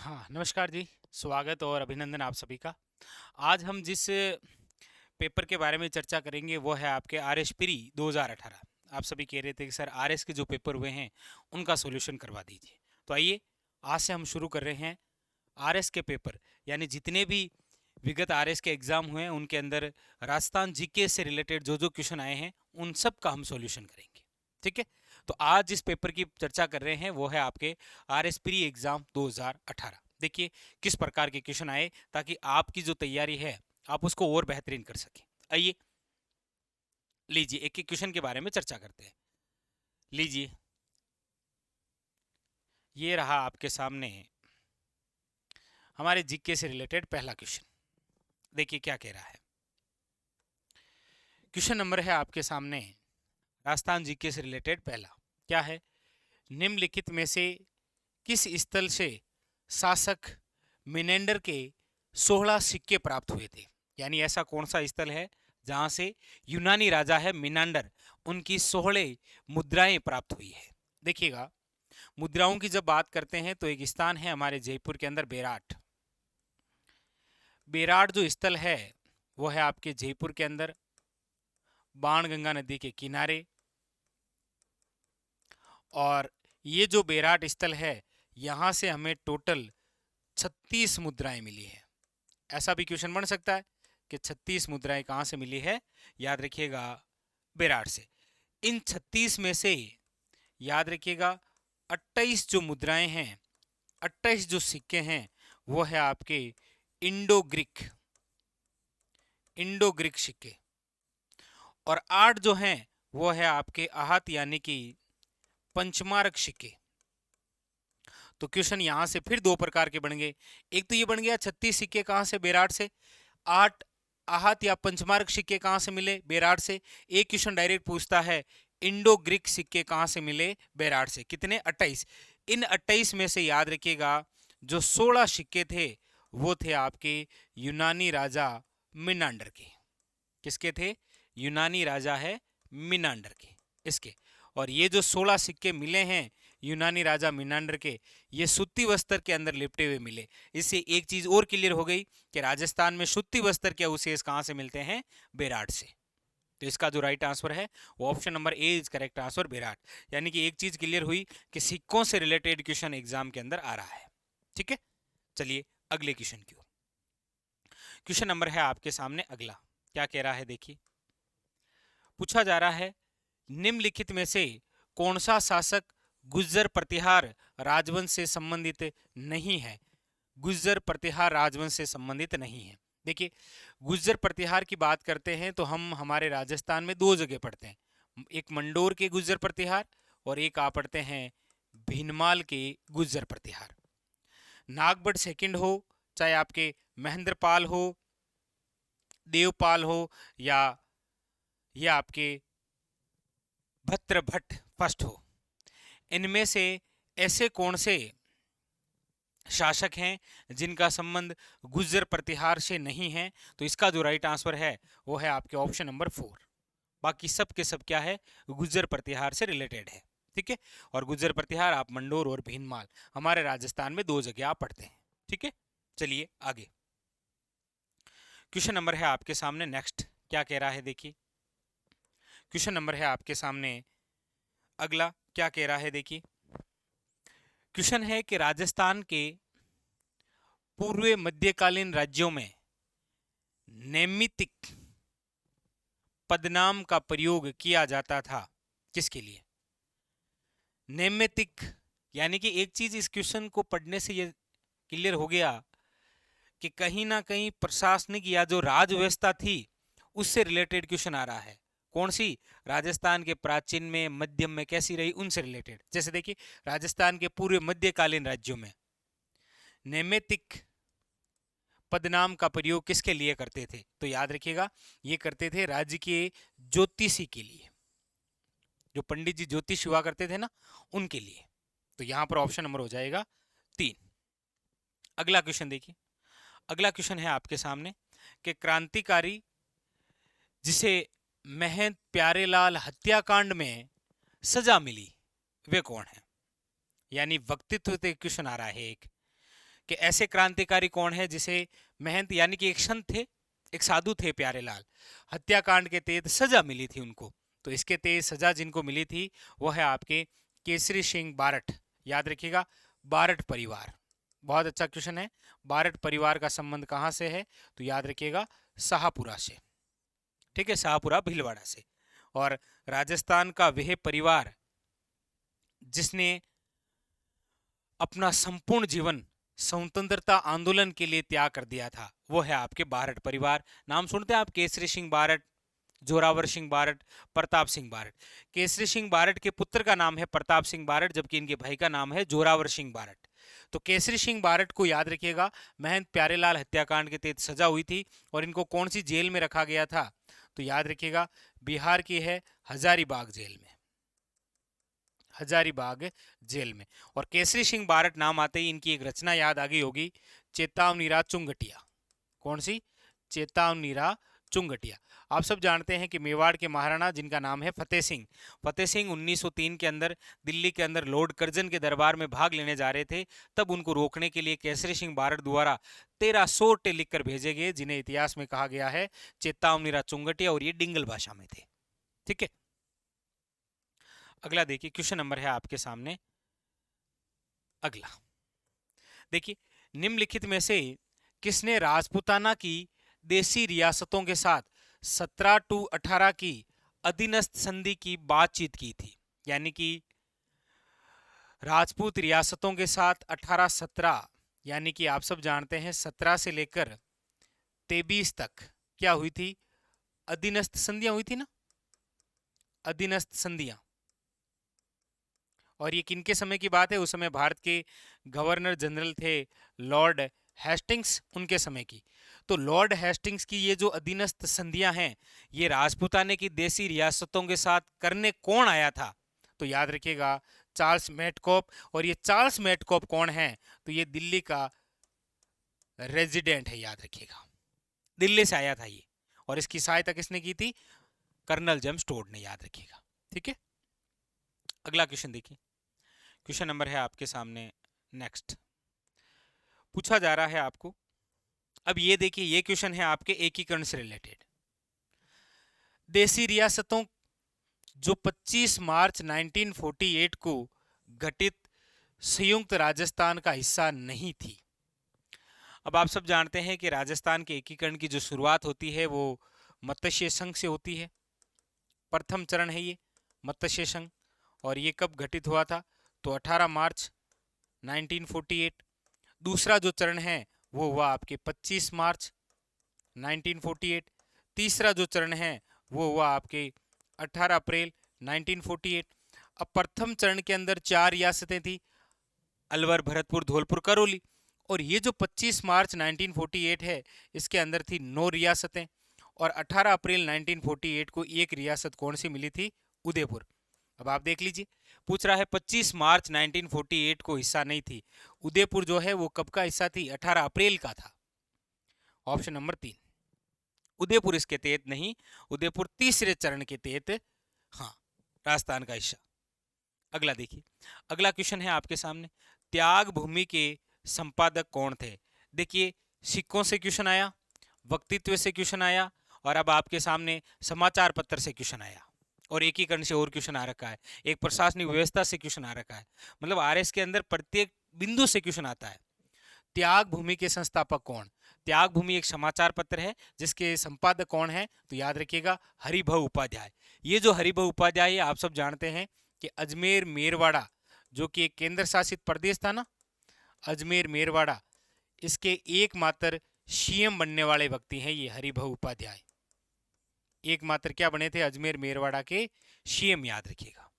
हाँ, नमस्कार जी। स्वागत और अभिनंदन आप सभी का। आज हम जिस पेपर के बारे में चर्चा करेंगे वो है आपके आरएस प्री 2018। आप सभी कह रहे थे कि सर आरएस के जो पेपर हुए हैं उनका सॉल्यूशन करवा दीजिए। तो आइए आज से हम शुरू कर रहे हैं आरएस के पेपर, यानी जितने भी विगत आरएस के एग्जाम हुए हैं उनके अंदर राजस्थान जीके से रिलेटेड जो जो क्वेश्चन आए हैं उन सब का हम सॉल्यूशन करेंगे। ठीक है, तो आज जिस पेपर की चर्चा कर रहे हैं वो है आपके आरएस प्री एग्जाम 2018। देखिए किस प्रकार के क्वेश्चन आए ताकि आपकी जो तैयारी है आप उसको और बेहतरीन कर सकें। आइए लीजिए एक एक क्वेश्चन के बारे में चर्चा करते हैं। लीजिए ये रहा आपके सामने हमारे जीके से रिलेटेड पहला क्वेश्चन। देखिए क्या कह रहा है। क्वेश्चन नंबर है आपके सामने राजस्थान जीके से रिलेटेड पहला। क्या है? निम्नलिखित में से किस स्थल से शासक मिनेंडर के 16 सिक्के प्राप्त हुए थे? यानी ऐसा कौन सा स्थल है जहां से यूनानी राजा है मिनांडर उनकी 16 मुद्राएं प्राप्त हुई है? देखिएगा, मुद्राओं की जब बात करते हैं तो एक स्थान है हमारे जयपुर के अंदर बेराट। बेराट जो स्थल है वो है आपके जयपुर के अंदर बाणगंगा नदी के किनारे। और ये जो बेराट स्थल है यहां से हमें टोटल 36 मुद्राएं मिली है। ऐसा भी क्वेश्चन बन सकता है कि 36 मुद्राएं कहां से मिली है? याद रखिएगा बेराट से। इन 36 में से याद रखिएगा 28 जो मुद्राएं हैं, 28 जो सिक्के हैं वो है आपके इंडो ग्रीक सिक्के। और 8 जो हैं वो है आपके आहत यानी कि पंचमार्क सिक्के। तो क्वेश्चन यहां से फिर दो प्रकार के बन गए। एक तो ये बन गया 36 सिक्के कहां से? बेराट से। 8 आहत या पंचमार्क सिक्के कहां से मिले? बेराट से। एक क्वेश्चन डायरेक्ट पूछता है इंडो ग्रीक सिक्के कहां से मिले? बेराट से। कितने? 28। इन 28 में से याद रखिएगा जो 16 सिक्के थे वो थे आपके यूनानी राजा मिनांडर के। किसके थे? यूनानी राजा है मिनांडर के, इसके। और ये जो 16 सिक्के मिले हैं यूनानी राजा मिनांडर के, ये सूती वस्त्र के अंदर लिपटे हुए मिले। इससे एक चीज और क्लियर हो गई कि राजस्थान में सूती वस्त्र के अवशेष कहां से मिलते हैं? बेराट से। तो इसका जो राइट आंसर है वो option number a is correct answer, बेराट। यानी कि एक चीज क्लियर हुई कि सिक्कों से रिलेटेड क्वेश्चन एग्जाम के अंदर आ रहा है। ठीक है, चलिए अगले क्वेश्चन की ओर। क्वेश्चन नंबर है आपके सामने अगला। क्या कह रहा है देखिए। पूछा जा रहा है निम्नलिखित में से कौन सा शासक गुज्जर प्रतिहार राजवंश से संबंधित नहीं है? गुज्जर प्रतिहार राजवंश से संबंधित नहीं है। देखिए गुज्जर प्रतिहार की बात करते हैं तो हम हमारे राजस्थान में दो जगह पढ़ते हैं। एक मंडोर के गुज्जर प्रतिहार और एक आप पढ़ते हैं भीनमाल के गुज्जर प्रतिहार। नागभट्ट सेकंड हो, चाहे आपके महेंद्रपाल हो, देवपाल हो, या ये आपके भद्रभट्ट फर्स्ट हो, इनमें से ऐसे कौन से शासक हैं जिनका संबंध गुज्जर प्रतिहार से नहीं है? तो इसका जो राइट आंसर है वो है आपके ऑप्शन नंबर 4। बाकी सब के सब क्या है? गुज्जर प्रतिहार से रिलेटेड है। ठीक है, और गुज्जर प्रतिहार आप मंडोर और भीनमाल हमारे राजस्थान में दो जगह आप पढ़ते हैं। ठीक है, चलिए आगे। क्वेश्चन नंबर है आपके सामने नेक्स्ट। क्या कह रहा है देखिए। क्वेश्चन नंबर है आपके सामने अगला। क्या कह रहा है देखिए। क्वेश्चन है कि राजस्थान के पूर्व मध्यकालीन राज्यों में नैमित्तिक पदनाम का प्रयोग किया जाता था, किसके लिए? नैमित्तिक यानी कि एक चीज इस क्वेश्चन को पढ़ने से ये क्लियर हो गया कि कहीं ना कहीं प्रशासनिक या जो राज व्यवस्था थी उससे रिलेटेड क्वेश्चन आ रहा है। कौन सी? राजस्थान के प्राचीन में, मध्यम में कैसी रही, उनसे रिलेटेड। जैसे देखिए राजस्थान के पूर्व मध्यकालीन राज्यों में नैमित्तिक पदनाम का प्रयोग किसके लिए करते थे? तो याद रखिएगा ये करते थे राज्य के ज्योतिषी के लिए। जो पंडित जी ज्योतिष हुआ करते थे ना, उनके लिए। तो यहां पर ऑप्शन नंबर हो जाएगा 3। अगला क्वेश्चन देखिए। अगला क्वेश्चन है आपके सामने कि क्रांतिकारी जिसे महंत प्यारेलाल हत्याकांड में सजा मिली वे कौन है? यानी व्यक्तित्व पे क्वेश्चन आ रहा है एक, कि ऐसे क्रांतिकारी कौन है जिसे महंत यानी कि एक संत थे, एक साधु थे प्यारेलाल, हत्याकांड के तहत सजा मिली थी उनको। तो इसके तहत सजा जिनको मिली थी वो है आपके केसरी सिंह बारठ। याद रखिएगा, बारठ परिवार। बहुत अच्छा क्वेश्चन है। बारठ परिवार का संबंध कहां से है? तो याद रखिएगा शाहपुरा से। ठीक है, शाहपुरा भीलवाड़ा से। और राजस्थान का वह परिवार जिसने अपना संपूर्ण जीवन स्वतंत्रता आंदोलन के लिए त्याग कर दिया था, वो है आपके बारठ परिवार। नाम सुनते हैं आप? केसरी सिंह बारठ, जोरावर सिंह बारठ, प्रताप सिंह बारठ। केसरी सिंह बारठ के पुत्र का नाम है प्रताप सिंह बारठ, जबकि इनके भाई का नाम है जोरावर सिंह बारठ। तो केसरी सिंह बारठ को याद रखिएगा, महंत प्यारेलाल हत्याकांड के तहत सजा हुई थी। और इनको कौन सी जेल में रखा गया था? तो याद रखिएगा बिहार की है हजारीबाग जेल में, हजारीबाग जेल में। और केसरी सिंह बारठ नाम आते ही इनकी एक रचना याद आ गई होगी, चेतावनीरा चुंगटिया। कौन सी? चेतावनीरा चुंगटिया। आप सब जानते हैं कि मेवाड़ के महाराणा जिनका नाम है फतेह सिंह, फतेह सिंह 1903 के अंदर दिल्ली के अंदर लॉर्ड कर्जन के दरबार में भाग लेने जा रहे थे। तब उनको रोकने के लिए केसरी सिंह बारठ द्वारा 1300 टे लिखकर भेजे गए, जिन्हें इतिहास में कहा गया है चेतावनीरा चुंगटिया, और ये डिंगल भाषा में थे। ठीक है, अगला देखिए, क्वेश्चन नंबर है आपके सामने अगला। देखिए, निम्नलिखित में से किसने राजपूताना की देसी रियासतों के साथ 17 टू 18 की अधीनस्थ संधि की बातचीत की थी? यानी कि राजपूत रियासतों के साथ 18-17, यानी कि आप सब जानते हैं 17 से लेकर 23 तक क्या हुई थी? अधीनस्थ संधियां हुई थी ना, अधीनस्थ संधियां। और ये किनके समय की बात है? उस समय भारत के गवर्नर जनरल थे लॉर्ड हेस्टिंग्स, उनके समय की। तो लॉर्ड हेस्टिंग्स की ये जो अधीनस्थ संधियां हैं, ये राजपूताने की देसी रियासतों के साथ करने कौन आया था? तो याद रखिएगा चार्ल्स मेटकॉप। और ये चार्ल्स मेटकॉप कौन है? तो ये दिल्ली का रेजिडेंट है, याद रखिएगा, दिल्ली से आया था ये। और इसकी सहायता किसने की थी? कर्नल जेम्स टोड ने, याद रखिएगा। ठीक है, अगला क्वेश्चन देखिए, क्वेश्चन नंबर है आपके सामने नेक्स्ट। पूछा जा रहा है आपको, अब ये देखिए, ये क्वेश्चन है आपके एकीकरण से रिलेटेड। देसी रियासतों जो 25 मार्च 1948 को गठित संयुक्त राजस्थान का हिस्सा नहीं थी। अब आप सब जानते हैं कि राजस्थान के एकीकरण की जो शुरुआत होती है वो मत्स्य संघ से होती है। प्रथम चरण है ये मत्स्य संघ। और ये कब घटित हुआ था? तो 18 मार्च 1948। दूसरा जो चरण है वो हुआ आपके 25 मार्च 1948। तीसरा जो चरण है वो हुआ आपके 18 अप्रैल 1948। अब प्रथम चरण के अंदर 4 रियासतें थी, अलवर, भरतपुर, धौलपुर, करौली। और ये जो 25 मार्च 1948 है, इसके अंदर थी 9 रियासतें। और 18 अप्रैल 1948 को एक रियासत कौन सी मिली थी? उदयपुर। अब आप देख लीजिए, पूछ रहा है 25 मार्च 1948 को हिस्सा नहीं थी। उदयपुर जो है वो कब का हिस्सा थी? 18 अप्रैल का था। ऑप्शन नंबर 3, उदयपुर इसके तहत नहीं, उदयपुर तीसरे चरण के तहत हाँ राजस्थान का हिस्सा। अगला देखिए, अगला क्वेश्चन है आपके सामने, त्याग भूमि के संपादक कौन थे? देखिए, सिक्कों से क्वेश्चन आया, व्यक्तित्व से क्वेश्चन आया, और अब आपके सामने समाचार पत्र से क्वेश्चन आया, और एकीकरण से और क्वेश्चन आ रखा है, एक प्रशासनिक व्यवस्था से क्वेश्चन आ रखा है। मतलब आरएस के अंदर प्रत्येक बिंदु से क्वेश्चन आता है। त्याग भूमि के संस्थापक कौन? त्याग भूमि एक समाचार पत्र है जिसके संपादक कौन है? तो याद रखिएगा हरिभव उपाध्याय। ये जो हरिभव उपाध्याय है, आप सब जानते हैं कि अजमेर मेरवाड़ा जो कि एक केंद्र शासित प्रदेश था ना, अजमेर मेरवाड़ा, इसके एकमात्र सीएम बनने वाले व्यक्ति हैं ये हरिभव उपाध्याय। एकमात्र क्या बने थे? अजमेर मेरवाड़ा के सीएम, याद रखिएगा।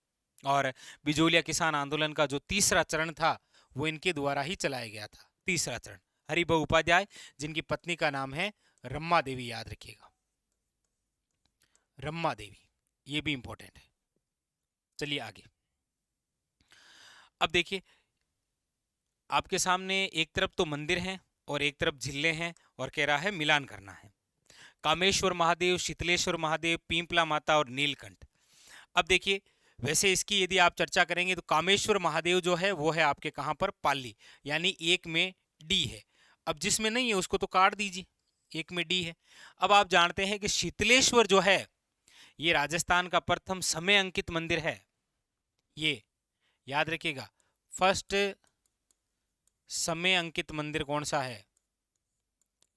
और बिजोलिया किसान आंदोलन का जो तीसरा चरण था वो इनके द्वारा ही चलाया गया था, तीसरा चरण। हरिभव उपाध्याय, जिनकी पत्नी का नाम है रम्मा देवी, याद रखिएगा, रम्मा देवी, ये भी इंपॉर्टेंट है। चलिए आगे, अब देखिए आपके सामने एक तरफ तो मंदिर हैं और एक तरफ झिल्ले हैं, और कह रहा है मिलान करना है। कामेश्वर महादेव, शीतलेश्वर महादेव, पीपला माता और नीलकंठ। अब देखिए, वैसे इसकी यदि आप चर्चा करेंगे तो कामेश्वर महादेव जो है वो है आपके कहां पर? पाली, यानी एक में डी है। अब जिसमें नहीं है उसको तो काट दीजिए, एक में डी है। अब आप जानते हैं कि शीतलेश्वर जो है ये राजस्थान का प्रथम समय अंकित मंदिर है। ये याद रखिएगा, फर्स्ट समय अंकित मंदिर कौन सा है,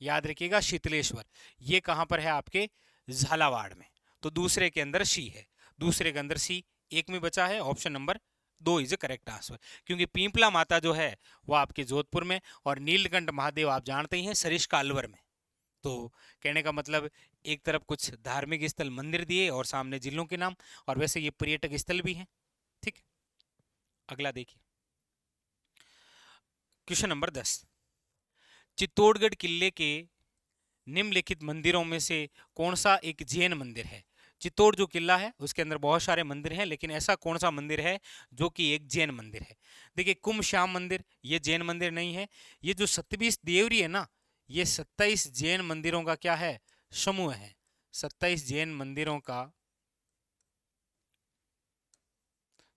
याद रखिएगा शीतलेश्वर। ये कहां पर है, आपके झालावाड़ में। तो दूसरे के अंदर सी है, दूसरे के अंदर सी, एक में बचा है, option number 2 is correct answer. क्योंकि पिंपला माता जो है वो आपके जोधपुर में, और नीलकंठ महादेव आप जानते ही हैं सरिस्का अलवर में। तो कहने का मतलब एक तरफ कुछ धार्मिक स्थल मंदिर दिए और सामने जिलों के नाम, और वैसे ये पर्यटक स्थल भी हैं। ठीक है, अगला देखिए क्वेश्चन नंबर 10। चित्तौड़गढ़ किले के निम्नलिखित मंदिरों में से कौन सा एक जैन मंदिर है। चित्तौड़ जो किला है उसके अंदर बहुत सारे मंदिर हैं, लेकिन ऐसा कौन सा मंदिर है जो कि एक जैन मंदिर है। देखिए कुंभ श्याम मंदिर ये जैन मंदिर नहीं है। ये जो 27 देवरी है ना, ये 27 जैन मंदिरों का क्या है, समूह है। 27 जैन मंदिरों का,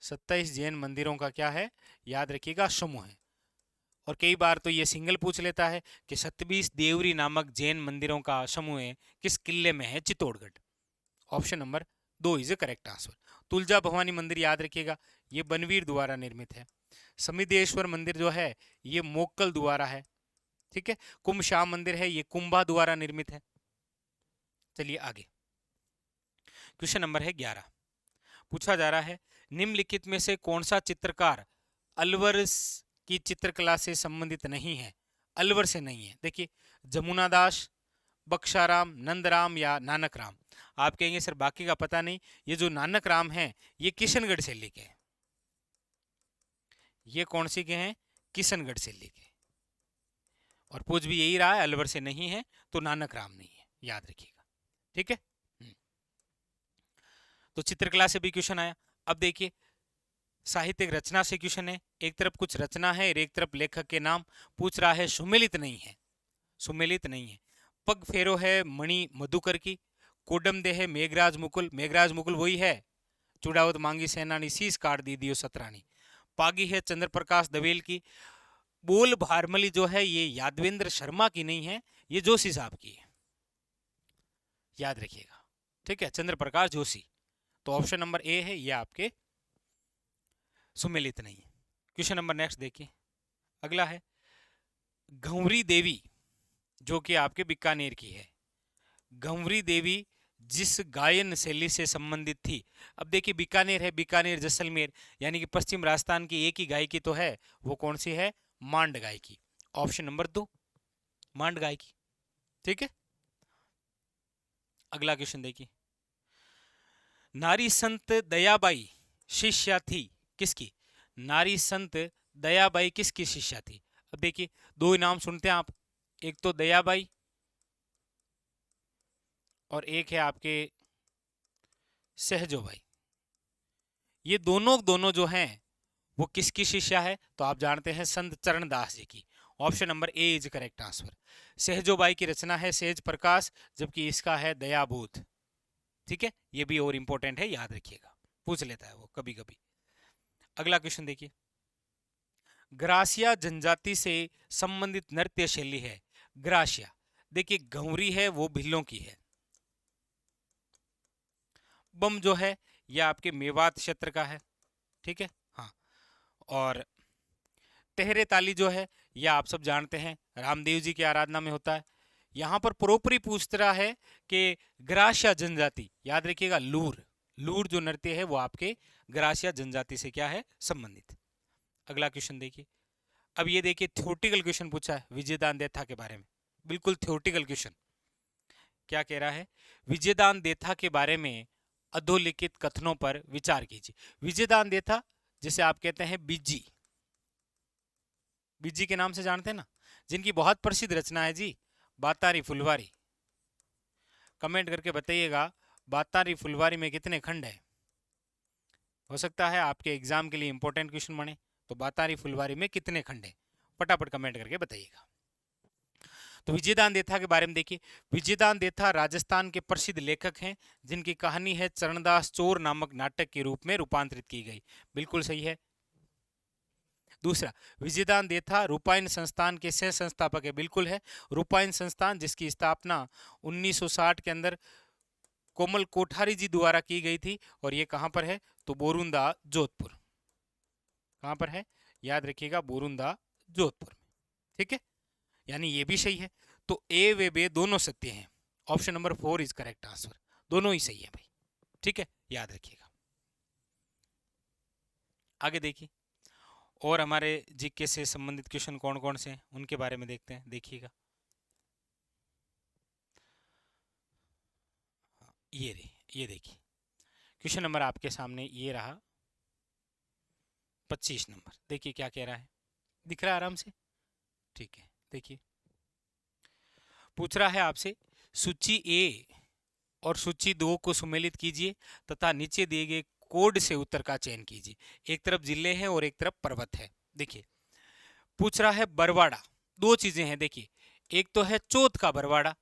27 जैन मंदिरों का क्या है, याद रखिएगा, समूह है। और कई बार तो ये सिंगल पूछ लेता है कि 27 देवरी नामक जैन मंदिरों का समूह किस किले में है, Chittorgarh. Option number 2 is correct answer. Tulja Bhavani मंदिर याद रखिएगा, ये बनवीर द्वारा निर्मित है। समिदेश्वर मंदिर जो है ये मोक्कल द्वारा है। ठीक है, कुंभ श्याम मंदिर है ये कुंभा द्वारा निर्मित है। चलिए आगे, क्वेश्चन नंबर है 11। पूछा जा रहा है निम्नलिखित में से कौन सा चित्रकार अलवर की चित्रकला से संबंधित नहीं है। अलवर से नहीं है, देखिए जमुना दास, बख्शाराम, नंदराम या नानक राम। आप कहेंगे सर बाकी का पता नहीं। ये जो नानक राम है ये किशनगढ़ शैली के हैं। ये कौन सी के हैं, किशनगढ़ शैली के। और पूछ भी यही रहा है, अलवर से नहीं है तो नानक राम नहीं है, याद रखिएगा। ठीक है, तो चित्रकला से भी क्वेश्चन आया। अब देखिए साहित्यिक रचना से क्वेश्चन है। एक तरफ कुछ रचना है और एक तरफ लेखक के नाम पूछ रहा है। सुमेलित नहीं है, सुमेलित नहीं है। पग फेरो है मणि मधुकर की। कोडम दे है मेघराज मुकुल, मेघराज मुकुल वही है, चुड़ावत मांगी सेनानी शीस काट दी दियो सतरानी। पागी है चंद्र प्रकाश दवेल की। बोल भारमली जो है ये यादवेंद्र शर्मा की नहीं है, ये जोशी साहब की है, याद रखिएगा। ठीक है, चंद्र प्रकाश जोशी। तो ऑप्शन नंबर ए है, ये आपके सुमेलित नहीं है। क्वेश्चन नंबर नेक्स्ट देखिए, अगला है घंवरी देवी जो कि आपके बीकानेर की है। घंवरी देवी जिस गायन शैली से संबंधित थी। अब देखिए बीकानेर है, बीकानेर जैसलमेर, यानी कि पश्चिम राजस्थान की एक ही गायकी तो है, वो कौन सी है, मांड गायकी। ऑप्शन नंबर 2 मांड गायकी। ठीक है, अगला क्वेश्चन देखिए, नारी संत दयाबाई शिष्या थी किसकी। नारी संत दयाबाई किसकी शिष्या थी। अब देखिए दो ही नाम सुनते हैं आप, एक तो दयाबाई और एक है आपके सहजोबाई। ये दोनों दोनों जो हैं वो किसकी शिष्या है, तो आप जानते हैं संत चरणदास जी की। Option number a is correct answer. Sahjobai की रचना है सहज प्रकाश, जबकि इसका है दयाबोध। ठीक है, ये भी और इंपॉर्टेंट है, याद रखिएगा, पूछ लेता है वो कभी कभी। अगला क्वेश्चन देखिए, ग्रासिया जनजाति से संबंधित नृत्य शैली है। ग्रासिया, देखिए घंवरी है वो भिल्लों की है। बम जो है ये आपके मेवात क्षेत्र का है। ठीक है, हाँ। और तेहरे ताली जो है यह आप सब जानते हैं रामदेव जी की आराधना में होता है। यहां पर प्रोपरी पूछ रहा है कि ग्रासिया जनजाति, याद रखिएगा लूर, लूर जो नृत्य है वो आपके ग्रासिया जनजाति से क्या है, संबंधित। अगला क्वेश्चन देखिए, अब ये देखिए थ्योरेटिकल क्वेश्चन पूछा है विजयदान देथा के बारे में, बिल्कुल थ्योरेटिकल क्वेश्चन। क्या कह रहा है, विजयदान देथा के बारे में अधोलिखित कथनों पर विचार कीजिए। विजयदान देथा जिसे आप कहते हैं बिज्जी, बिज्जी के नाम से जानते हैं ना, जिनकी बहुत प्रसिद्ध रचना है जी बातारी फुलवारी। कमेंट करके बताइएगा बातारी फुलवारी में कितने खंड है। हो सकता है आपके एग्जाम के लिए इंपॉर्टेंट क्वेश्चन बने, तो बातारी फुलवारी में कितने खंड है, फटाफट कमेंट करके बताइएगा। तो विजयदान देथा के बारे में देखिए, विजयदान देथा राजस्थान के प्रसिद्ध लेखक हैं जिनकी कहानी है चरणदास चोर नामक नाटक के रूप में रूपांतरित की गई। बिल्कुल सही है। दूसरा, विजयदान देथा रूपायन संस्थान के सह संस्थापक है, बिल्कुल है। रूपायन संस्थान जिसकी स्थापना 1960 के अंदर कोमल कोठारी जी द्वारा की गई थी, और ये कहां पर है, तो बोरुंदा जोधपुर। कहां पर है, याद रखिएगा, बोरुंदा जोधपुर में। ठीक है, यानी ये भी सही है। तो ए व बे दोनों सत्य हैं। Option number 4 is correct answer, दोनों ही सही है भाई। ठीक है, याद रखिएगा। आगे देखिए, और हमारे जीके से संबंधित क्वेश्चन कौन कौन से हैं उनके बारे में देखते हैं, देखिएगा। ये देखिए, क्वेश्चन नंबर आपके सामने ये रहा 25 नंबर। देखिए क्या कह रहा है, दिख रहा है आराम से? ठीक है, देखिए पूछ रहा है आपसे, सूची ए और सूची 2 को सुमेलित कीजिए तथा नीचे दिए गए कोड से उत्तर का चयन कीजिए। एक तरफ जिले हैं और एक तरफ पर्वत है। देखिए पूछ रहा है बरवाड़ा, दो चीजें हैं। देखिए, एक तो है चौथ का बरवाड़ा।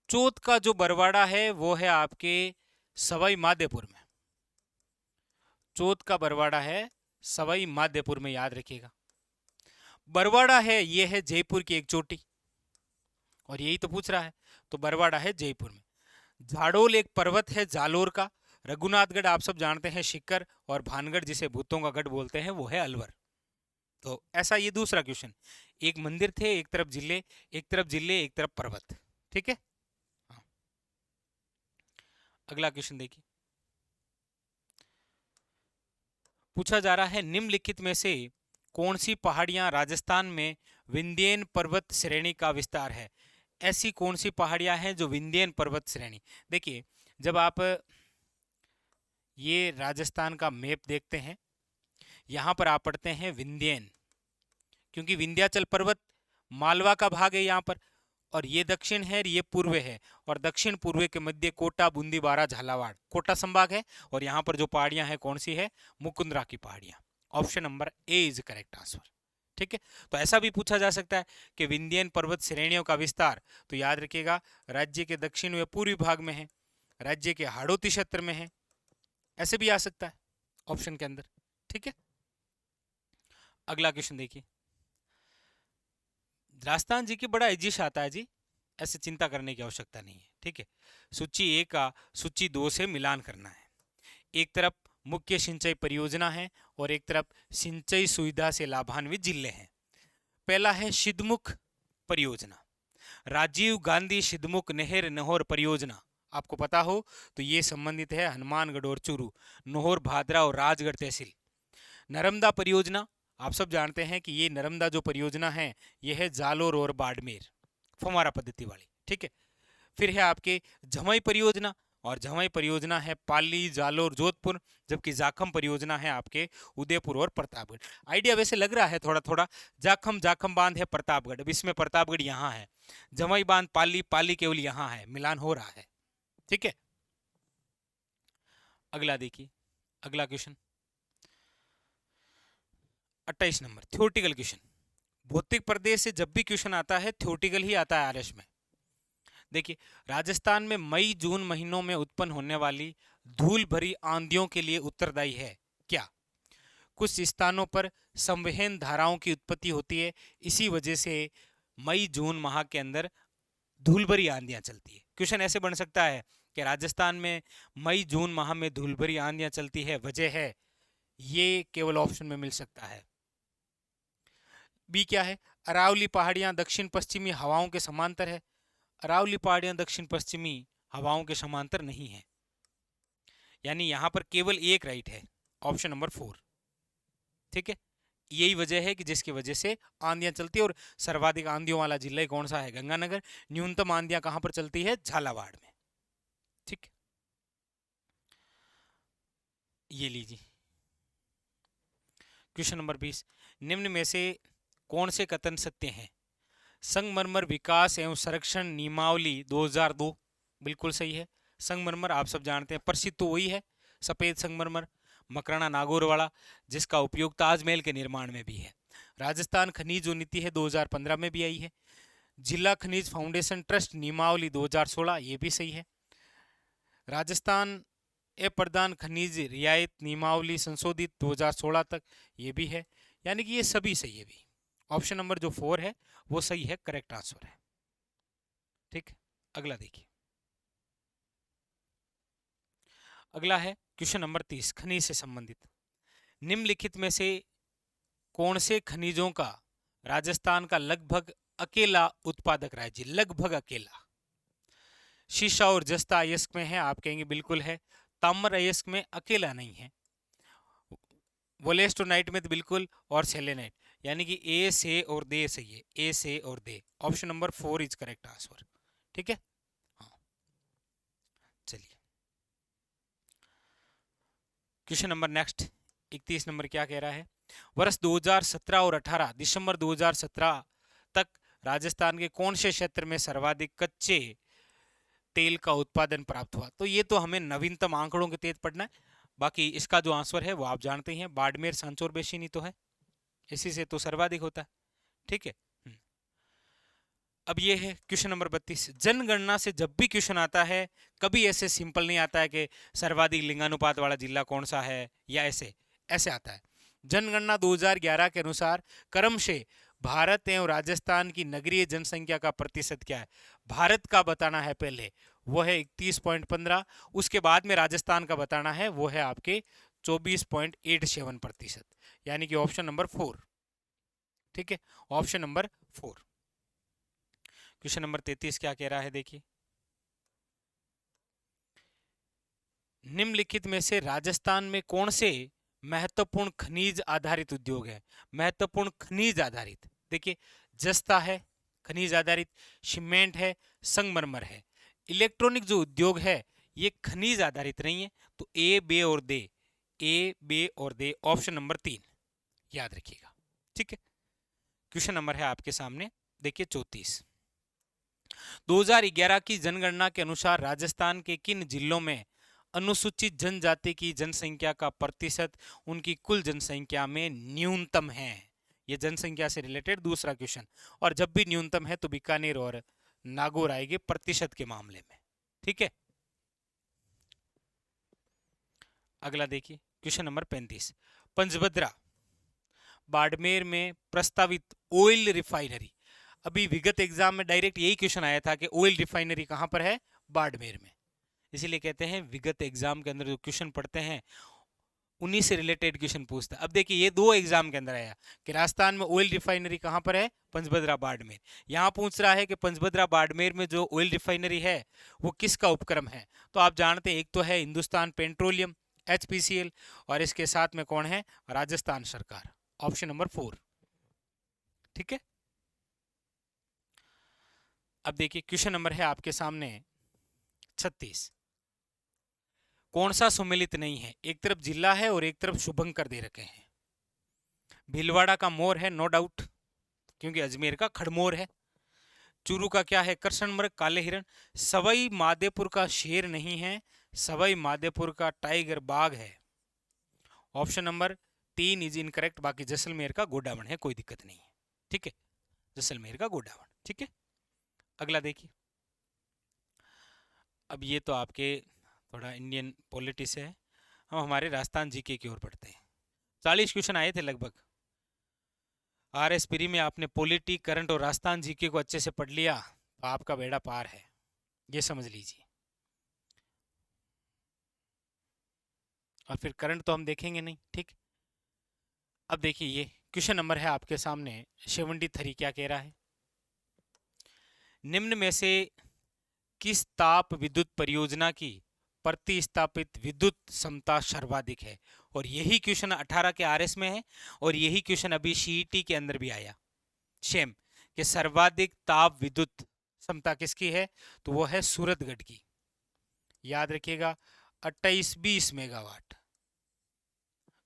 चौथ का जो बरवाड़ा है वो है आपके सवाई माधोपुर में। चौथ का बरवाड़ा है सवाई माधोपुर में, याद रखिएगा। बरवाड़ा है ये है जयपुर की एक चोटी, और यही तो पूछ रहा है, तो बरवाड़ा है जयपुर में। झाड़ोल एक पर्वत है जालोर का। रघुनाथगढ़ आप सब जानते हैं शिखर, और भानगढ़ जिसे भूतों का गढ़ बोलते हैं वो है अलवर। तो ऐसा ये दूसरा क्वेश्चन, एक मंदिर थे, एक तरफ जिले, एक तरफ जिले एक तरफ पर्वत। ठीक है, हाँ। अगला क्वेश्चन देखिए, पूछा जा रहा है निम्नलिखित में से कौन सी पहाड़ियां राजस्थान में विंध्यन पर्वत श्रेणी का विस्तार है। ऐसी कौन सी पहाड़ियां हैं जो विंध्यन पर्वत श्रेणी। देखिए, जब आप ये राजस्थान का मैप देखते हैं, यहां पर आप पढ़ते हैं विंध्यन, क्योंकि विंध्याचल पर्वत मालवा का भाग है यहाँ पर, और ये दक्षिण है, ये पूर्व है, और दक्षिण पूर्व के मध्य कोटा, बूंदी, बारा, झालावाड़, कोटा संभाग है। और यहाँ पर जो पहाड़ियां हैं कौन सी है, मुकुंदरा की पहाड़ियां। Option number a is correct answer. ठीक है, तो ऐसा भी पूछा जा सकता है कि विंध्यन पर्वत श्रेणियों का विस्तार, तो याद रखिएगा राज्य के दक्षिण व पूर्वी भाग में है, राज्य के हाड़ौती क्षेत्र में है, ऐसे भी आ सकता है ऑप्शन के अंदर। ठीक है, अगला क्वेश्चन देखिए, राजस्थान जी की बड़ा इजिश आता है जी, ऐसे चिंता करने की आवश्यकता नहीं है। ठीक है, सूची ए का सूची 2 से मिलान करना है। एक तरफ मुख्य सिंचाई परियोजना है और एक तरफ सिंचाई सुविधा से लाभान्वित जिले हैं। पहला है सिद्धमुख परियोजना, राजीव गांधी सिद्धमुख नहर नहर परियोजना। आपको पता हो तो ये संबंधित है हनुमानगढ़ और चूरू, नहर भादरा और राजगढ़ तहसील। नर्मदा परियोजना, आप सब जानते हैं कि ये नर्मदा जो परियोजना है ये है जालोर और बाड़मेर, फुवारा पद्धति वाली। ठीक है, फिर है आपके झमई परियोजना, और झमई परियोजना है पाली, जालोर, जोधपुर, जबकि जाखम परियोजना है आपके उदयपुर और प्रतापगढ़। आइडिया वैसे लग रहा है थोड़ा थोड़ा, जाखम जाखम बांध है प्रतापगढ़, अब इसमें प्रतापगढ़ यहाँ है, जमई बांध पाली, पाली केवल यहाँ है, मिलान हो रहा है। ठीक है, अगला देखिए, अगला क्वेश्चन 28 नंबर, थ्योरेटिकल क्वेश्चन। भौतिक प्रदेश से जब भी क्वेश्चन आता है थ्योरेटिकल ही आता है आरएस में। देखिए, राजस्थान में मई जून महीनों में उत्पन्न होने वाली धूल भरी आंधियों के लिए उत्तरदायी है क्या। कुछ स्थानों पर संवहन धाराओं की उत्पत्ति होती है, इसी वजह से मई जून माह के अंदर धूल भरी आंधियां चलती है। क्वेश्चन ऐसे बन सकता है कि राजस्थान में मई जून माह में धूल भरी आंधियां चलती है, वजह है, ये केवल ऑप्शन में मिल सकता है। बी क्या है, अरावली पहाड़ियां दक्षिण पश्चिमी हवाओं के समांतर है। अरावली पहाड़ियां दक्षिण पश्चिमी हवाओं के समांतर नहीं है, यानी यहां पर केवल एक राइट है, ऑप्शन नंबर 4। ठीक है, यही वजह है कि जिसकी वजह से आंधियां चलती है, और सर्वाधिक आंधियों वाला जिला कौन सा है, गंगानगर। न्यूनतम आंधियां कहां पर चलती है, झालावाड़ में। ठीक, ये लीजिए क्वेश्चन नंबर 20, निम्न में से कौन से कथन सत्य हैं। संगमरमर विकास एवं संरक्षण नियमावली 2002 बिल्कुल सही है। संगमरमर आप सब जानते हैं, प्रसिद्ध तो वही है सफेद संगमरमर, मकराना नागौर वाला, जिसका उपयोग ताजमहल के निर्माण में भी है। राजस्थान खनिज जो नीति है 2015 में भी आई है। जिला खनिज फाउंडेशन ट्रस्ट नियमावली 2016, ये भी सही है। राजस्थान प्रधान खनिज रियायत नियमावली संशोधित 2016 तक, ये भी है। यानी कि ये सभी सही है भी। ऑप्शन नंबर जो 4 है वो सही है, करेक्ट आंसर है। ठीक, अगला देखिए। अगला है क्वेश्चन नंबर 30, खनिज से संबंधित। निम्नलिखित में से कौन से खनिजों का राजस्थान का लगभग अकेला उत्पादक राज्य, लगभग अकेला? शीशा और जस्ता अयस्क में है, आप कहेंगे बिल्कुल है। ताम्र अयस्क में अकेला नहीं है। वोलेस्टोनाइट में तो बिल्कुल, और सेलेनाइट, यानी कि ए से और दे सही है, ए से और दे। Option number 4 is correct answer. ठीक है, हाँ। चलिए क्वेश्चन नंबर नेक्स्ट 31 नंबर क्या कह रहा है? वर्ष 2017 और 18, दिसंबर 2017 तक राजस्थान के कौन से क्षेत्र में सर्वाधिक कच्चे तेल का उत्पादन प्राप्त हुआ? तो ये तो हमें नवीनतम आंकड़ों के तहत पढ़ना है। बाकी इसका जो आंसर है वो आप जानते हैं, बाड़मेर सांचौर बेसिन ही तो है, इसी से तो सर्वाधिक होता है। ठीक है। अब ये है क्वेश्चन नंबर 32। जनगणना से जब भी क्वेश्चन आता है, कभी ऐसे सिंपल नहीं आता है कि सर्वाधिक लिंगानुपात वाला जिला कौन सा है, या ऐसे ऐसे आता है। जनगणना 2011 के अनुसार क्रमशः भारत एवं राजस्थान की नगरीय जनसंख्या का प्रतिशत क्या है? भारत का बताना है पहले, वो है 31.15। उसके बाद में राजस्थान का बताना है, वो है आपके 24.87%, यानी कि ऑप्शन नंबर 4। ठीक है, ऑप्शन नंबर 4। क्वेश्चन नंबर 33 क्या कह रहा है, देखिए। निम्नलिखित में से राजस्थान में कौन से महत्वपूर्ण खनिज आधारित उद्योग है? महत्वपूर्ण खनिज आधारित, देखिए, जस्ता है खनिज आधारित, सीमेंट है, संगमरमर है। इलेक्ट्रॉनिक जो उद्योग है ये खनिज आधारित नहीं है, तो ए बे और दे, ए बे और दे, ऑप्शन नंबर 3 याद रखिएगा। ठीक है, क्वेश्चन नंबर है आपके सामने, देखिए 34। 2011 की जनगणना के अनुसार राजस्थान के किन जिलों में अनुसूचित जनजाति की जनसंख्या का प्रतिशत उनकी कुल जनसंख्या में न्यूनतम है? ये जनसंख्या से रिलेटेड दूसरा क्वेश्चन, और जब भी न्यूनतम है तो बीकानेर और नागौर आएंगे प्रतिशत के मामले में। ठीक है, अगला देखिए क्वेश्चन नंबर 35। पंचभद्रा बाड़मेर में प्रस्तावित ऑयल रिफाइनरी, अभी विगत एग्जाम में डायरेक्ट यही क्वेश्चन आया था कि ऑयल रिफाइनरी कहां पर है? बाड़मेर में। इसीलिए कहते हैं विगत एग्जाम के अंदर जो क्वेश्चन पढ़ते हैं उन्हीं से रिलेटेड क्वेश्चन पूछता है। अब देखिए ये दो एग्जाम के अंदर आया कि राजस्थान में ऑयल रिफाइनरी कहां पर है? पंचभद्रा बाड़मेर। यहां पूछ रहा है कि पंचभद्रा बाड़मेर में जो ऑयल रिफाइनरी है वो किसका उपक्रम है? तो आप जानते हैं एक तो है हिंदुस्तान पेट्रोलियम, HPCL, और इसके साथ में कौन है? राजस्थान सरकार, ऑप्शन नंबर 4। ठीक है, अब देखिए क्वेश्चन नंबर है आपके सामने 36। कौन सा सुमेलित नहीं है? एक तरफ जिला है और एक तरफ शुभंकर दे रखे हैं। भीलवाड़ा का मोर है, नो डाउट, क्योंकि अजमेर का खड़मोर है। चूरू का क्या है? कृष्णमृग, काले हिरण। सवाई माधोपुर का शेर नहीं है, सवाई माधोपुर का टाइगर बाघ है। Option number 3 is incorrect. बाकी जैसलमेर का गोडावण है, कोई दिक्कत नहीं है। ठीक है, जैसलमेर का गोडावण। ठीक है, अगला देखिए। अब ये तो आपके थोड़ा इंडियन पॉलिटिक्स है, हम हमारे राजस्थान जीके की ओर बढ़ते हैं। 40 क्वेश्चन आए थे लगभग। RS प्री में आपने पॉलिटी, करंट और राजस्थान जीके को अच्छे से पढ़ लिया तो आपका बेड़ा पार है, ये समझ लीजिए। और फिर करंट तो हम देखेंगे नहीं। ठीक, अब देखिए ये क्वेश्चन नंबर है आपके सामने 73। क्या कह रहा है? निम्न में से किस ताप विद्युत परियोजना की प्रति स्थापित विद्युत क्षमता सर्वाधिक है? और यही क्वेश्चन 18 के RS में है, और यही क्वेश्चन अभी CET के अंदर भी आया सेम, कि सर्वाधिक ताप विद्युत क्षमता किसकी है? तो वो है सूरतगढ़ की। याद रखिएगा, 2820 मेगावाट।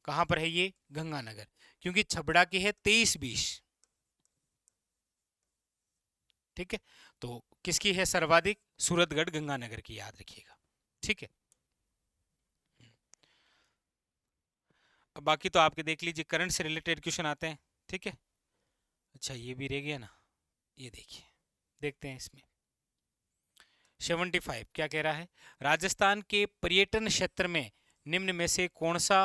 कहां पर है ये? गंगानगर, क्योंकि छबड़ा की है 2320। ठीक है, तो किसकी है सर्वाधिक? सूरतगढ़ गंगानगर की, याद रखिएगा। ठीक है, अब बाकी तो आपके देख लीजिए, करंट से रिलेटेड क्वेश्चन आते हैं। ठीक है, अच्छा ये भी रह गया ना, ये देखिए, देखते हैं इसमें 75 क्या कह रहा है? राजस्थान के पर्यटन क्षेत्र में निम्न में से कौन सा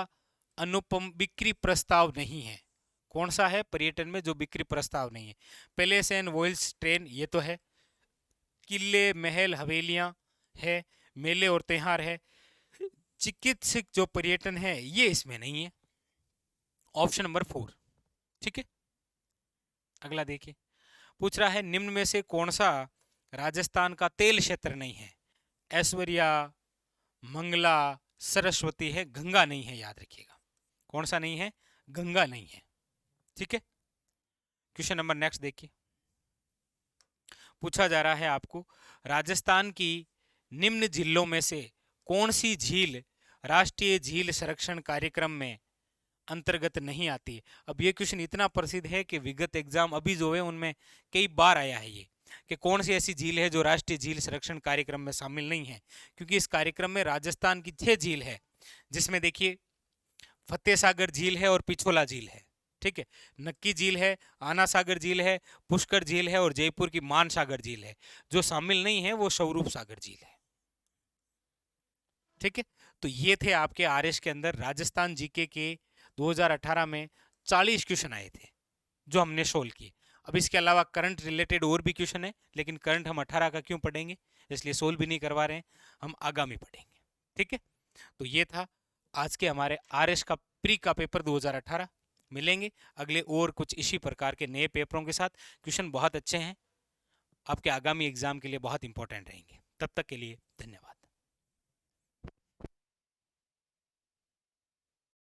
अनुपम बिक्री प्रस्ताव नहीं है? कौन सा है पर्यटन में जो बिक्री प्रस्ताव नहीं है? पैलेस एंड वॉइल्स ट्रेन, ये तो है। किले महल हवेलियां है। मेले और त्योहार है। चिकित्सक जो पर्यटन है ये इसमें नहीं है। Option number 4। ठीक है, अगला देखिए। पूछ रहा है निम्न में से कौन सा राजस्थान का तेल क्षेत्र नहीं है? ऐश्वर्या, मंगला, सरस्वती है, गंगा नहीं है, याद रखिएगा। कौन सा नहीं है? गंगा नहीं है। ठीक है, क्वेश्चन नंबर नेक्स्ट देखिए। पूछा जा रहा है आपको, राजस्थान की निम्न झीलों में से कौन सी झील राष्ट्रीय झील संरक्षण कार्यक्रम में अंतर्गत नहीं आती है? अब ये क्वेश्चन इतना प्रसिद्ध है कि विगत एग्जाम अभी जो है उनमें कई बार आया है ये, कि कौन सी ऐसी झील है जो राष्ट्रीय झील संरक्षण कार्यक्रम में शामिल नहीं है। क्योंकि इस कार्यक्रम में राजस्थान की 6 झील है, जिसमें देखिए फतेह सागर झील है और पिछोला झील है। ठीक है, नक्की झील है, आना सागर झील है, पुष्कर झील है और जयपुर की मान सागर झील है। जो शामिल नहीं है वो स्वरूप सागर झील है। ठीक है, तो ये थे आपके आरएस के अंदर राजस्थान जीके के 2018 में 40 क्वेश्चन आए थे जो हमने सोल्व किए। अब इसके अलावा करंट रिलेटेड और भी क्वेश्चन है, लेकिन करंट हम 18 का क्यों पढ़ेंगे, इसलिए सोल्व भी नहीं करवा रहे हैं, हम आगामी पढ़ेंगे। ठीक है, तो ये था आज के हमारे आरएस का प्री का पेपर 2018। मिलेंगे अगले और कुछ इसी प्रकार के नए पेपरों के साथ। क्वेश्चन बहुत अच्छे हैं, आपके आगामी एग्जाम के लिए बहुत इंपॉर्टेंट रहेंगे। तब तक के लिए धन्यवाद।